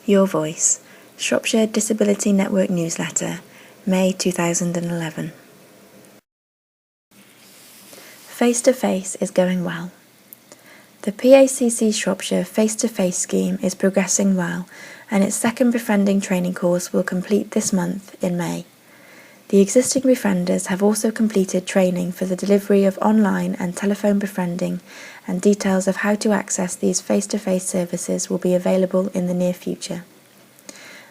Your Voice, Shropshire Disability Network Newsletter, May 2011. Face to Face is going well. The PACC Shropshire face-to-face scheme is progressing well, and its second befriending training course will complete this month in May. The existing befrienders have also completed training for the delivery of online and telephone befriending, and details of how to access these face-to-face services will be available in the near future.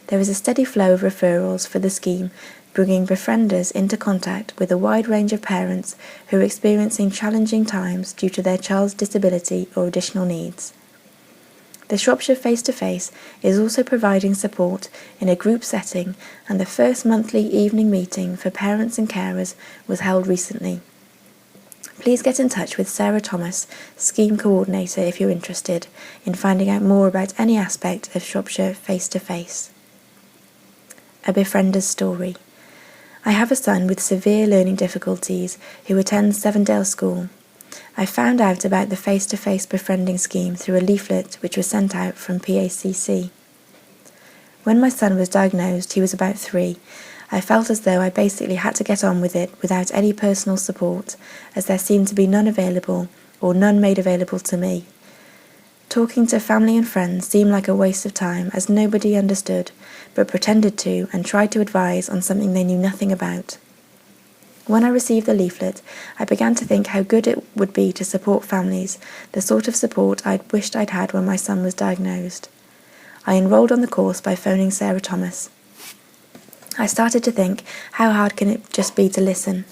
There is a steady flow of referrals for the scheme, bringing befrienders into contact with a wide range of parents who are experiencing challenging times due to their child's disability or additional needs. The Shropshire Face-to-Face is also providing support in a group setting, and the first monthly evening meeting for parents and carers was held recently. Please get in touch with Sarah Thomas, Scheme Coordinator, if you're interested in finding out more about any aspect of Shropshire Face-to-Face. A befriender's story. I have a son with severe learning difficulties who attends Sevendale School. I found out about the face-to-face befriending scheme through a leaflet which was sent out from PACC. When my son was diagnosed, he was about 3. I felt as though I basically had to get on with it without any personal support, as there seemed to be none available or none made available to me. Talking to family and friends seemed like a waste of time, as nobody understood, but pretended to and tried to advise on something they knew nothing about. When I received the leaflet, I began to think how good it would be to support families, the sort of support I'd wished I'd had when my son was diagnosed. I enrolled on the course by phoning Sarah Thomas. I started to think, how hard can it just be to listen?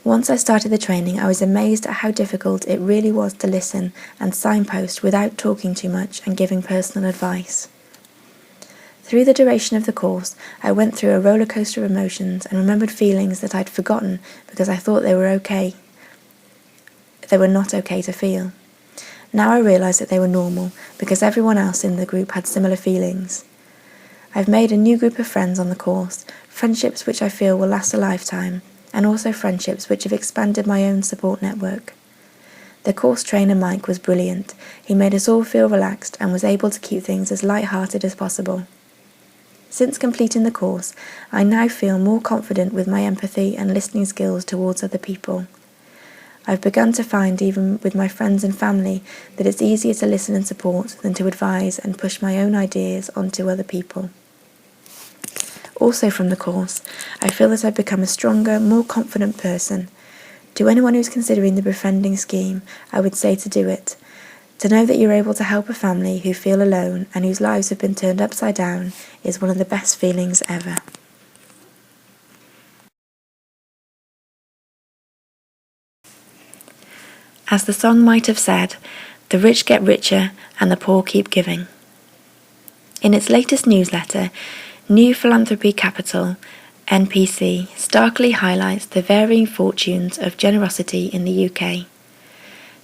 Once I started the training, I was amazed at how difficult it really was to listen and signpost without talking too much and giving personal advice. Through the duration of the course, I went through a roller coaster of emotions and remembered feelings that I'd forgotten because I thought they were okay. They were not okay to feel. Now I realise that they were normal because everyone else in the group had similar feelings. I've made a new group of friends on the course, friendships which I feel will last a lifetime, and also friendships which have expanded my own support network. The course trainer Mike was brilliant. He made us all feel relaxed and was able to keep things as light-hearted as possible. Since completing the course, I now feel more confident with my empathy and listening skills towards other people. I've begun to find, even with my friends and family, that it's easier to listen and support than to advise and push my own ideas onto other people. Also from the course, I feel that I've become a stronger, more confident person. To anyone who's considering the befriending scheme, I would say to do it. To know that you're able to help a family who feel alone and whose lives have been turned upside down is one of the best feelings ever. As the song might have said, the rich get richer and the poor keep giving. In its latest newsletter, New Philanthropy Capital, NPC, starkly highlights the varying fortunes of generosity in the UK.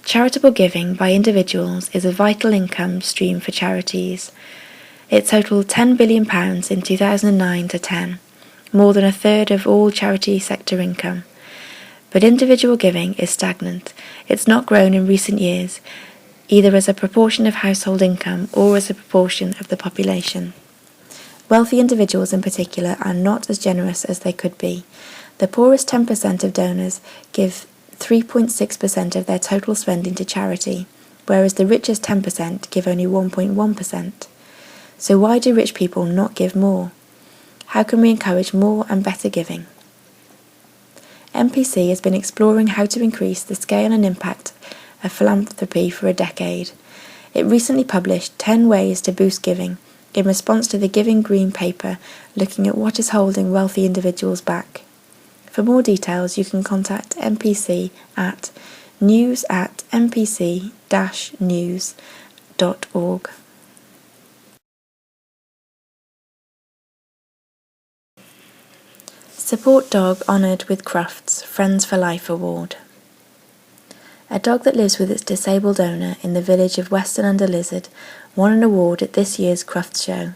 Charitable giving by individuals is a vital income stream for charities. It totaled £10 billion in 2009 to 10, more than a third of all charity sector income. But individual giving is stagnant. It's not grown in recent years, either as a proportion of household income or as a proportion of the population. Wealthy individuals in particular are not as generous as they could be. The poorest 10% of donors give 3.6% of their total spending to charity, whereas the richest 10% give only 1.1%. So why do rich people not give more? How can we encourage more and better giving? MPC has been exploring how to increase the scale and impact of philanthropy for a decade. It recently published 10 ways to boost giving in response to the Giving Green paper, looking at what is holding wealthy individuals back. For more details, you can contact MPC at news@mpc-news.org. Support dog honoured with Crufts Friends for Life Award. A dog that lives with its disabled owner in the village of Weston-under-Lizard won an award at this year's Crufts show.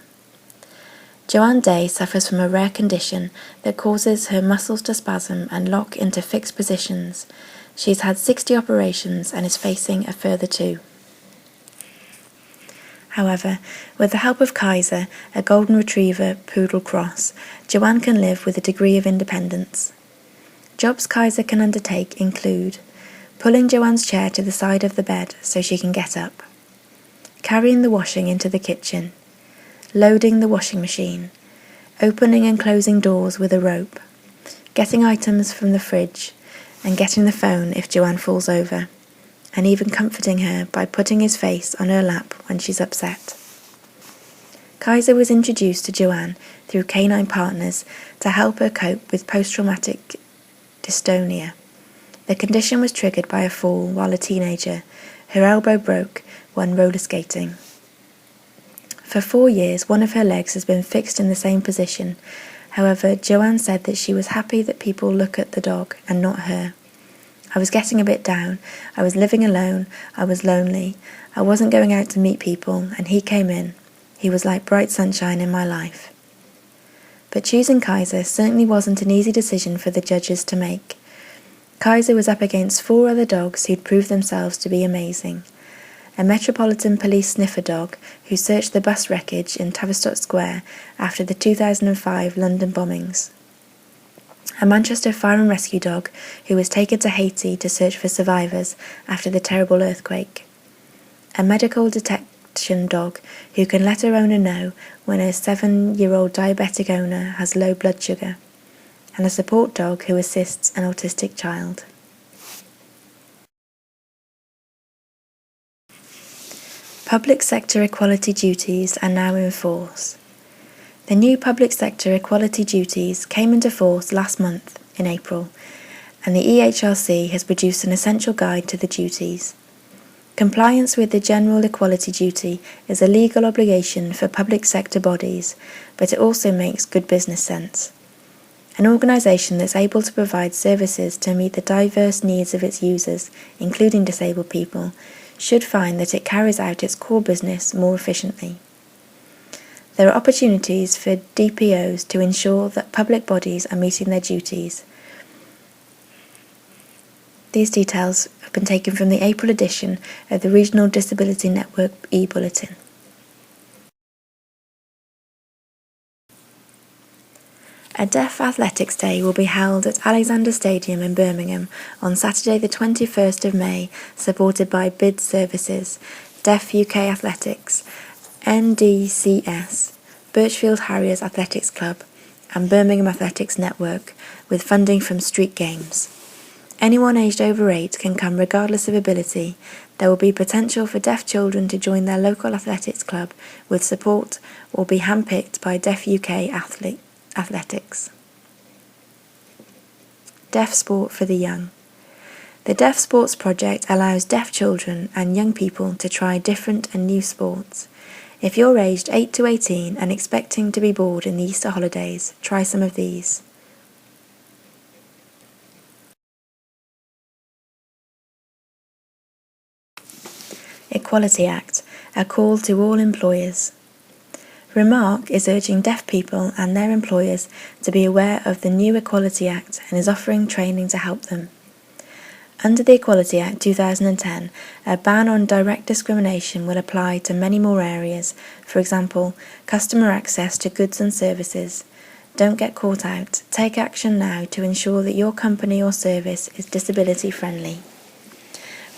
Joanne Day suffers from a rare condition that causes her muscles to spasm and lock into fixed positions. She's had 60 operations and is facing a further 2. However, with the help of Kaiser, a golden retriever poodle cross, Joanne can live with a degree of independence. Jobs Kaiser can undertake include pulling Joanne's chair to the side of the bed so she can get up, carrying the washing into the kitchen, loading the washing machine, opening and closing doors with a rope, getting items from the fridge, and getting the phone if Joanne falls over, and even comforting her by putting his face on her lap when she's upset. Kaiser was introduced to Joanne through Canine Partners to help her cope with post-traumatic dystonia. The condition was triggered by a fall while a teenager. Her elbow broke when roller skating. For 4 years, one of her legs has been fixed in the same position. However, Joanne said that she was happy that people look at the dog and not her. I was getting a bit down. I was living alone. I was lonely. I wasn't going out to meet people, and he came in. He was like bright sunshine in my life. But choosing Kaiser certainly wasn't an easy decision for the judges to make. Kaiser was up against 4 other dogs who'd proved themselves to be amazing. A Metropolitan Police sniffer dog who searched the bus wreckage in Tavistock Square after the 2005 London bombings. A Manchester fire and rescue dog who was taken to Haiti to search for survivors after the terrible earthquake. A medical detection dog who can let her owner know when a 7-year-old diabetic owner has low blood sugar. And a support dog who assists an autistic child. Public sector equality duties are now in force. The new public sector equality duties came into force last month, in April, and the EHRC has produced an essential guide to the duties. Compliance with the General Equality Duty is a legal obligation for public sector bodies, but it also makes good business sense. An organisation that's able to provide services to meet the diverse needs of its users, including disabled people, should find that it carries out its core business more efficiently. There are opportunities for DPOs to ensure that public bodies are meeting their duties. These details have been taken from the April edition of the Regional Disability Network e-bulletin. A Deaf Athletics Day will be held at Alexander Stadium in Birmingham on Saturday the 21st of May, supported by BID Services, Deaf UK Athletics, NDCS, Birchfield Harriers Athletics Club, and Birmingham Athletics Network, with funding from Street Games. Anyone aged over 8 can come regardless of ability. There will be potential for deaf children to join their local athletics club with support or be handpicked by Deaf UK Athletics. Deaf Sport for the Young. The Deaf Sports Project allows deaf children and young people to try different and new sports. If you're aged 8 to 18 and expecting to be bored in the Easter holidays, try some of these. Equality Act, a call to all employers. Remark is urging deaf people and their employers to be aware of the new Equality Act and is offering training to help them. Under the Equality Act 2010, a ban on direct discrimination will apply to many more areas, for example, customer access to goods and services. Don't get caught out. Take action now to ensure that your company or service is disability friendly.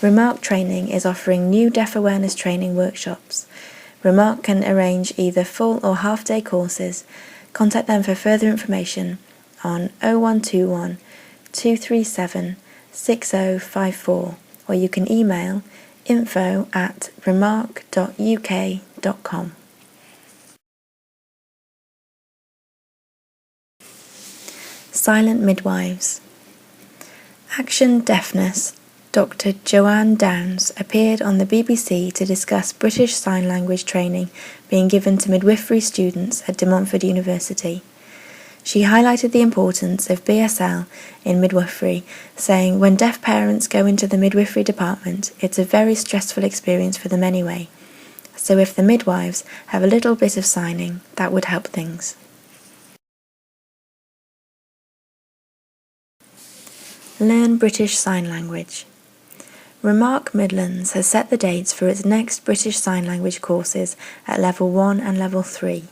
Remark Training is offering new deaf awareness training workshops. Remark can arrange either full or half-day courses. Contact them for further information on 0121 237 6054, or you can email info@remark.uk.com. Silent Midwives. Action Deafness. Dr. Joanne Downs appeared on the BBC to discuss British Sign Language training being given to midwifery students at De Montfort University. She highlighted the importance of BSL in midwifery, saying when deaf parents go into the midwifery department, it's a very stressful experience for them anyway. So if the midwives have a little bit of signing, that would help things. Learn British Sign Language. Remark Midlands has set the dates for its next British Sign Language courses at Level 1 and Level 3.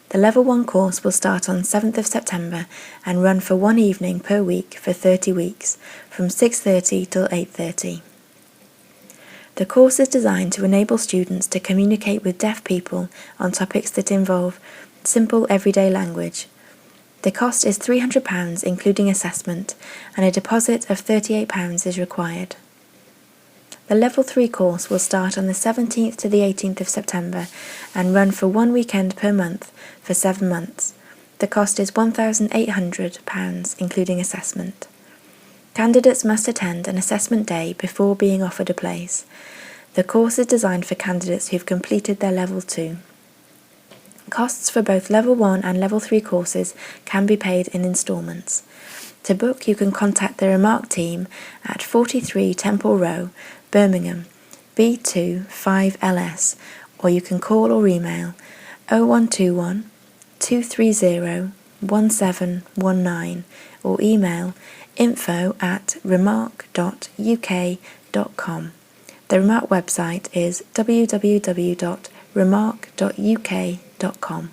The Level 1 course will start on 7th of September and run for one evening per week for 30 weeks, from 6:30 till 8:30. The course is designed to enable students to communicate with deaf people on topics that involve simple everyday language. The cost is £300 including assessment, and a deposit of £38 is required. The Level 3 course will start on the 17th to the 18th of September and run for one weekend per month for 7 months. The cost is £1,800 including assessment. Candidates must attend an assessment day before being offered a place. The course is designed for candidates who've completed their Level 2. Costs for both Level 1 and Level 3 courses can be paid in instalments. To book, you can contact the Remark team at 43 Temple Row, Birmingham, B2 5LS, or you can call or email 0121 230 1719 or email info@remark.uk.com. The Remark website is www.remark.uk.com.